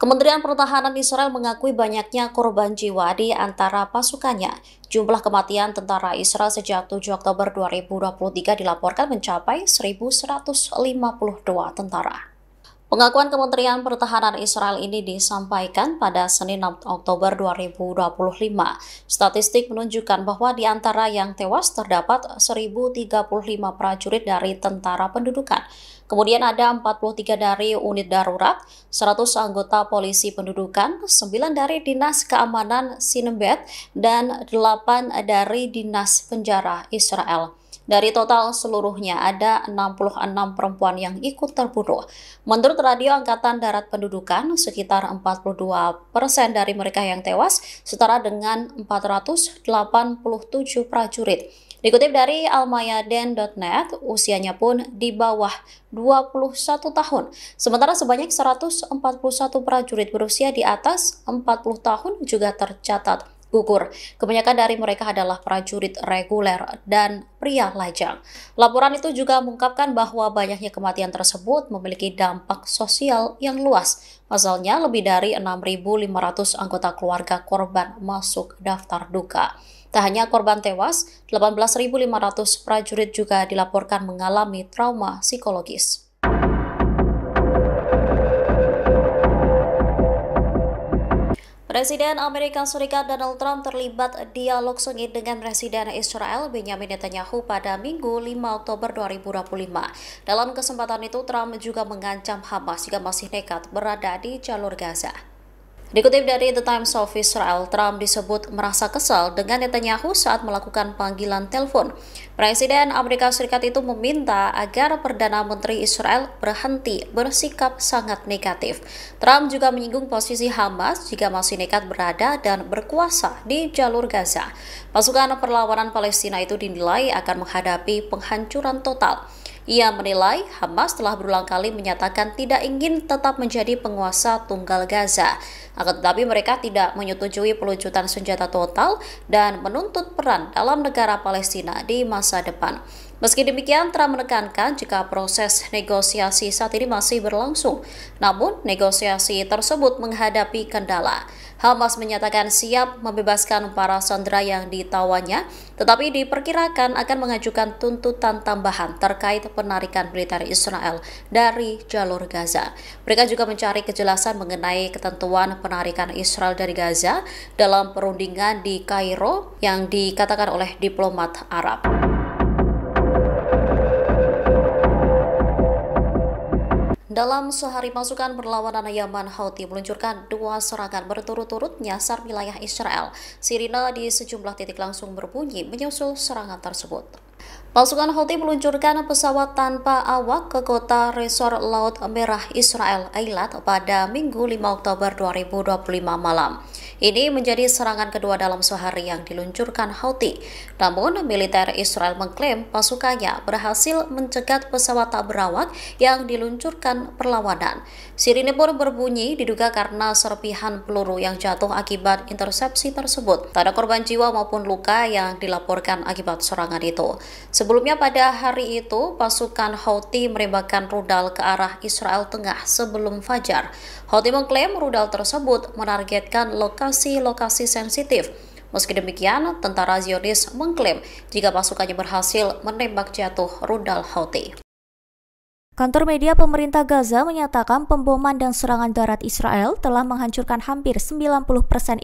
Kementerian Pertahanan Israel mengakui banyaknya korban jiwa di antara pasukannya. Jumlah kematian tentara Israel sejak 7 Oktober 2023 dilaporkan mencapai 1.152 tentara. Pengakuan Kementerian Pertahanan Israel ini disampaikan pada Senin 6 Oktober 2025. Statistik menunjukkan bahwa di antara yang tewas terdapat 1.035 prajurit dari tentara pendudukan. Kemudian ada 43 dari unit darurat, 100 anggota polisi pendudukan, 9 dari Dinas Keamanan Sinebet, dan 8 dari Dinas Penjara Israel. Dari total seluruhnya ada 66 perempuan yang ikut terbunuh. Menurut Radio Angkatan Darat Pendudukan, sekitar 42% dari mereka yang tewas setara dengan 487 prajurit. Dikutip dari almayadin.net, usianya pun di bawah 21 tahun. Sementara sebanyak 141 prajurit berusia di atas 40 tahun juga tercatat gugur. Kebanyakan dari mereka adalah prajurit reguler dan pria lajang. Laporan itu juga mengungkapkan bahwa banyaknya kematian tersebut memiliki dampak sosial yang luas. Pasalnya, lebih dari 6.500 anggota keluarga korban masuk daftar duka. Tak hanya korban tewas, 18.500 prajurit juga dilaporkan mengalami trauma psikologis. Presiden Amerika Serikat Donald Trump terlibat dialog sengit dengan Presiden Israel Benjamin Netanyahu pada Minggu 5 Oktober 2025. Dalam kesempatan itu, Trump juga mengancam Hamas jika masih nekat berada di jalur Gaza. Dikutip dari The Times of Israel, Trump disebut merasa kesal dengan Netanyahu saat melakukan panggilan telepon. Presiden Amerika Serikat itu meminta agar Perdana Menteri Israel berhenti bersikap sangat negatif. Trump juga menyinggung posisi Hamas jika masih nekat berada dan berkuasa di jalur Gaza. Pasukan perlawanan Palestina itu dinilai akan menghadapi penghancuran total. Ia menilai Hamas telah berulang kali menyatakan tidak ingin tetap menjadi penguasa tunggal Gaza. Akan tetapi mereka tidak menyetujui pelucutan senjata total dan menuntut peran dalam negara Palestina di masa depan. Meski demikian, Trump menekankan jika proses negosiasi saat ini masih berlangsung. Namun, negosiasi tersebut menghadapi kendala. Hamas menyatakan siap membebaskan para sandera yang ditawannya, tetapi diperkirakan akan mengajukan tuntutan tambahan terkait penarikan militer Israel dari jalur Gaza. Mereka juga mencari kejelasan mengenai ketentuan penarikan Israel dari Gaza dalam perundingan di Kairo yang dikatakan oleh diplomat Arab. Dalam sehari, pasukan perlawanan Yaman Houthi meluncurkan 2 serangan berturut-turut nyasar wilayah Israel. Sirine di sejumlah titik langsung berbunyi menyusul serangan tersebut. Pasukan Houthi meluncurkan pesawat tanpa awak ke kota resor Laut Merah Israel, Eilat, pada Minggu 5 Oktober 2025 malam. Ini menjadi serangan kedua dalam sehari yang diluncurkan Houthi. Namun, militer Israel mengklaim pasukannya berhasil mencegat pesawat tak berawak yang diluncurkan perlawanan. Sirine pun berbunyi diduga karena serpihan peluru yang jatuh akibat intersepsi tersebut. Tak ada korban jiwa maupun luka yang dilaporkan akibat serangan itu. Sebelumnya pada hari itu, pasukan Houthi menembakkan rudal ke arah Israel Tengah sebelum fajar. Houthi mengklaim rudal tersebut menargetkan lokasi-lokasi sensitif. Meski demikian, tentara Zionis mengklaim jika pasukannya berhasil menembak jatuh rudal Houthi. Kantor media pemerintah Gaza menyatakan pemboman dan serangan darat Israel telah menghancurkan hampir 90%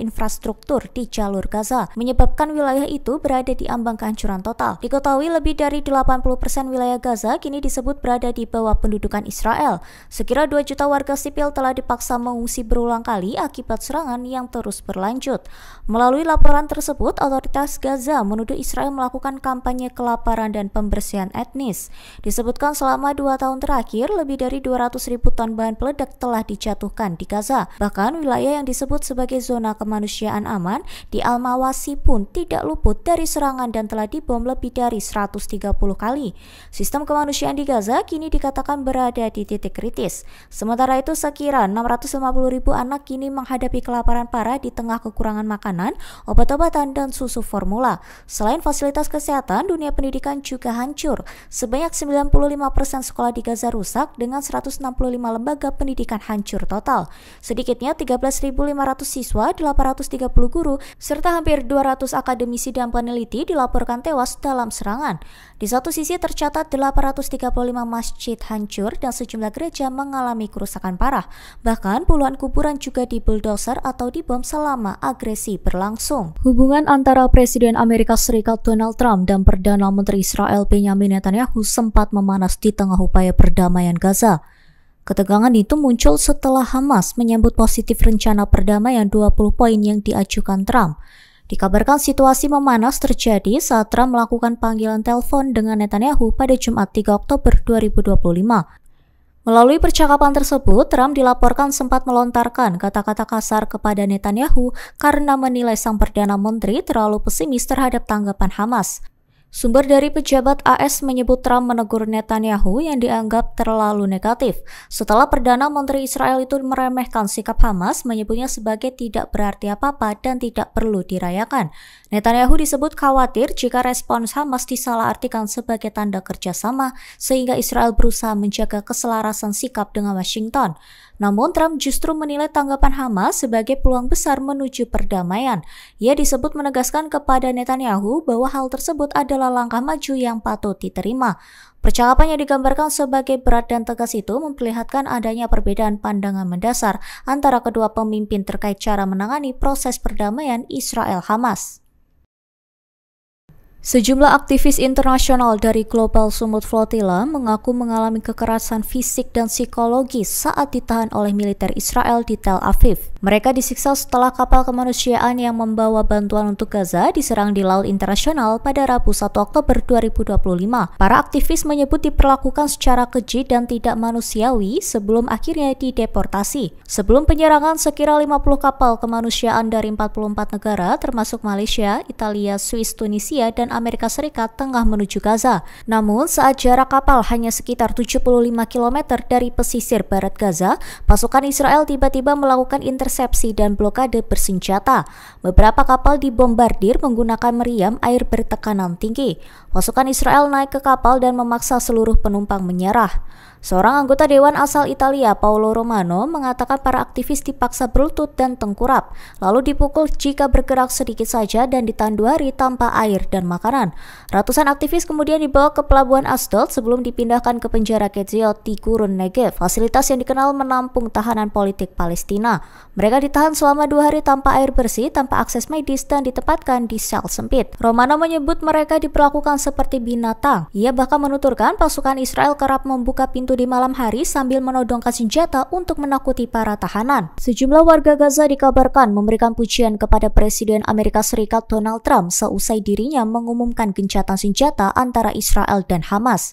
infrastruktur di jalur Gaza, menyebabkan wilayah itu berada di ambang kehancuran total. Diketahui lebih dari 80% wilayah Gaza kini disebut berada di bawah pendudukan Israel. Sekira 2 juta warga sipil telah dipaksa mengungsi berulang kali akibat serangan yang terus berlanjut. Melalui laporan tersebut, otoritas Gaza menuduh Israel melakukan kampanye kelaparan dan pembersihan etnis. Disebutkan selama 2 tahun terakhir, lebih dari 200.000 ton bahan peledak telah dijatuhkan di Gaza. Bahkan wilayah yang disebut sebagai zona kemanusiaan aman di Al-Mawasi pun tidak luput dari serangan dan telah dibom lebih dari 130 kali. Sistem kemanusiaan di Gaza kini dikatakan berada di titik kritis. Sementara itu, sekira 650.000 anak kini menghadapi kelaparan parah di tengah kekurangan makanan, obat-obatan, dan susu formula. Selain fasilitas kesehatan, dunia pendidikan juga hancur. Sebanyak 95% sekolah di Gaza Gaza rusak dengan 165 lembaga pendidikan hancur total. Sedikitnya 13.500 siswa, 830 guru, serta hampir 200 akademisi dan peneliti dilaporkan tewas dalam serangan. Di satu sisi tercatat 835 masjid hancur dan sejumlah gereja mengalami kerusakan parah. Bahkan puluhan kuburan juga dibuldoser atau dibom selama agresi berlangsung. Hubungan antara Presiden Amerika Serikat Donald Trump dan Perdana Menteri Israel Benyamin Netanyahu sempat memanas di tengah upaya perdamaian Gaza. Ketegangan itu muncul setelah Hamas menyambut positif rencana perdamaian 20 poin yang diajukan Trump. Dikabarkan situasi memanas terjadi saat Trump melakukan panggilan telepon dengan Netanyahu pada Jumat 3 Oktober 2025. Melalui percakapan tersebut, Trump dilaporkan sempat melontarkan kata-kata kasar kepada Netanyahu karena menilai sang Perdana Menteri terlalu pesimis terhadap tanggapan Hamas. Sumber dari pejabat AS menyebut Trump menegur Netanyahu yang dianggap terlalu negatif. Setelah Perdana Menteri Israel itu meremehkan sikap Hamas, menyebutnya sebagai tidak berarti apa-apa dan tidak perlu dirayakan. Netanyahu disebut khawatir jika respons Hamas disalahartikan sebagai tanda kerjasama, sehingga Israel berusaha menjaga keselarasan sikap dengan Washington. Namun Trump justru menilai tanggapan Hamas sebagai peluang besar menuju perdamaian. Ia disebut menegaskan kepada Netanyahu bahwa hal tersebut adalah langkah maju yang patut diterima. Percakapan yang digambarkan sebagai berat dan tegas itu memperlihatkan adanya perbedaan pandangan mendasar antara kedua pemimpin terkait cara menangani proses perdamaian Israel-Hamas. Sejumlah aktivis internasional dari Global Sumut Flotilla mengaku mengalami kekerasan fisik dan psikologis saat ditahan oleh militer Israel di Tel Aviv. Mereka disiksa setelah kapal kemanusiaan yang membawa bantuan untuk Gaza diserang di Laut Internasional pada Rabu 1 Oktober 2025. Para aktivis menyebut diperlakukan secara keji dan tidak manusiawi sebelum akhirnya dideportasi. Sebelum penyerangan, sekira 50 kapal kemanusiaan dari 44 negara termasuk Malaysia, Italia, Swiss, Tunisia, dan Amerika Serikat tengah menuju Gaza. Namun saat jarak kapal hanya sekitar 75 km dari pesisir barat Gaza, pasukan Israel tiba-tiba melakukan intersepsi dan blokade bersenjata. Beberapa kapal dibombardir menggunakan meriam air bertekanan tinggi. Pasukan Israel naik ke kapal dan memaksa seluruh penumpang menyerah. Seorang anggota Dewan asal Italia, Paolo Romano, mengatakan para aktivis dipaksa berlutut dan tengkurap, lalu dipukul jika bergerak sedikit saja dan ditahan 2 hari tanpa air dan makanan. Ratusan aktivis kemudian dibawa ke pelabuhan Asdod sebelum dipindahkan ke penjara Ketziot di Gurun Negev, fasilitas yang dikenal menampung tahanan politik Palestina. Mereka ditahan selama 2 hari tanpa air bersih, tanpa akses medis, dan ditempatkan di sel sempit. Romano menyebut mereka diperlakukan seperti binatang. Ia bahkan menuturkan pasukan Israel kerap membuka pintu di malam hari sambil menodongkan senjata untuk menakuti para tahanan. Sejumlah warga Gaza dikabarkan memberikan pujian kepada Presiden Amerika Serikat Donald Trump seusai dirinya mengumumkan gencatan senjata antara Israel dan Hamas.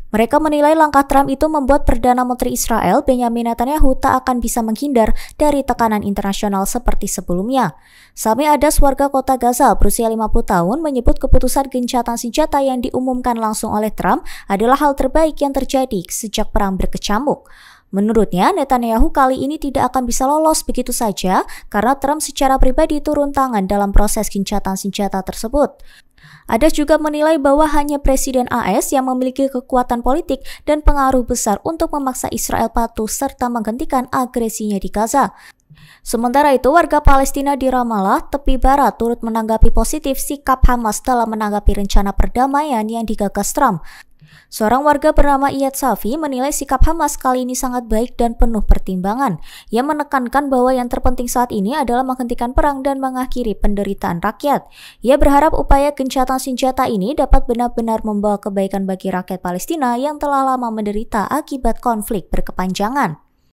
Mereka menilai langkah Trump itu membuat Perdana Menteri Israel Benyamin Netanyahu tak akan bisa menghindar dari tekanan internasional seperti sebelumnya. Sami Adas, warga kota Gaza berusia 50 tahun, menyebut keputusan gencatan senjata yang diumumkan langsung oleh Trump adalah hal terbaik yang terjadi sejak perang berkecamuk. Menurutnya, Netanyahu kali ini tidak akan bisa lolos begitu saja karena Trump secara pribadi turun tangan dalam proses gencatan senjata tersebut. Adas juga menilai bahwa hanya Presiden AS yang memiliki kekuatan politik dan pengaruh besar untuk memaksa Israel patuh serta menghentikan agresinya di Gaza. Sementara itu, warga Palestina di Ramallah, tepi barat, turut menanggapi positif sikap Hamas dalam menanggapi rencana perdamaian yang digagas Trump. Seorang warga bernama Iyad Safi menilai sikap Hamas kali ini sangat baik dan penuh pertimbangan. Ia menekankan bahwa yang terpenting saat ini adalah menghentikan perang dan mengakhiri penderitaan rakyat. Ia berharap upaya gencatan senjata ini dapat benar-benar membawa kebaikan bagi rakyat Palestina yang telah lama menderita akibat konflik berkepanjangan.